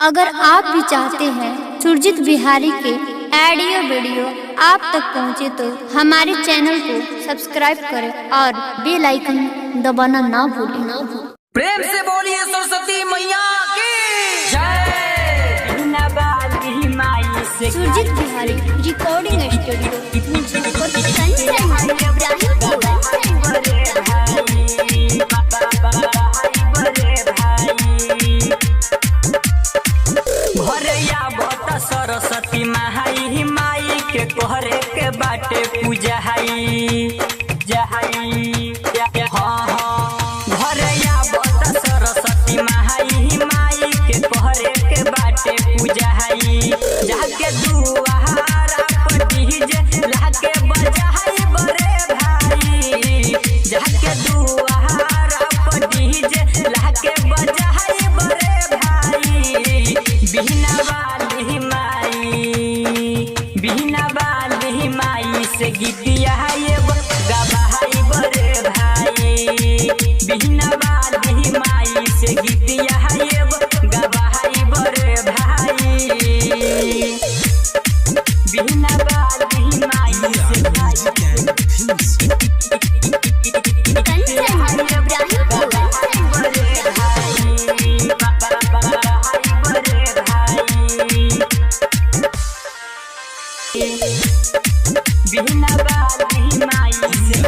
अगर आप भी चाहते हैं सुरजीत बिहारी के ऑडियो वीडियो आप तक पहुंचे तो हमारे चैनल को सब्सक्राइब करें और बेल आइकन दबाना ना भूलें। प्रेम से बोलिए सरस्वती मैया की जय। सुरजीत बिहारी रिकॉर्डिंग स्टूडियो सरस्वती माई माई के तोहरे के बाटे पूजा हाई हाँ हाँ घरया बता सरस्वती माई माई के तोहरे के बाटे पूजा हाई जाके दुआरा पर डीजे लाके बजाई बरे भाई जाके दुआरा पर डीजे लाके बजाई बरे भाई बिना वाली माई से गीतिया गवाई बरे भाई बिना वाली माई से गीतिया गवाई बरे भाई बिना वाली माई से बिना वाली माई से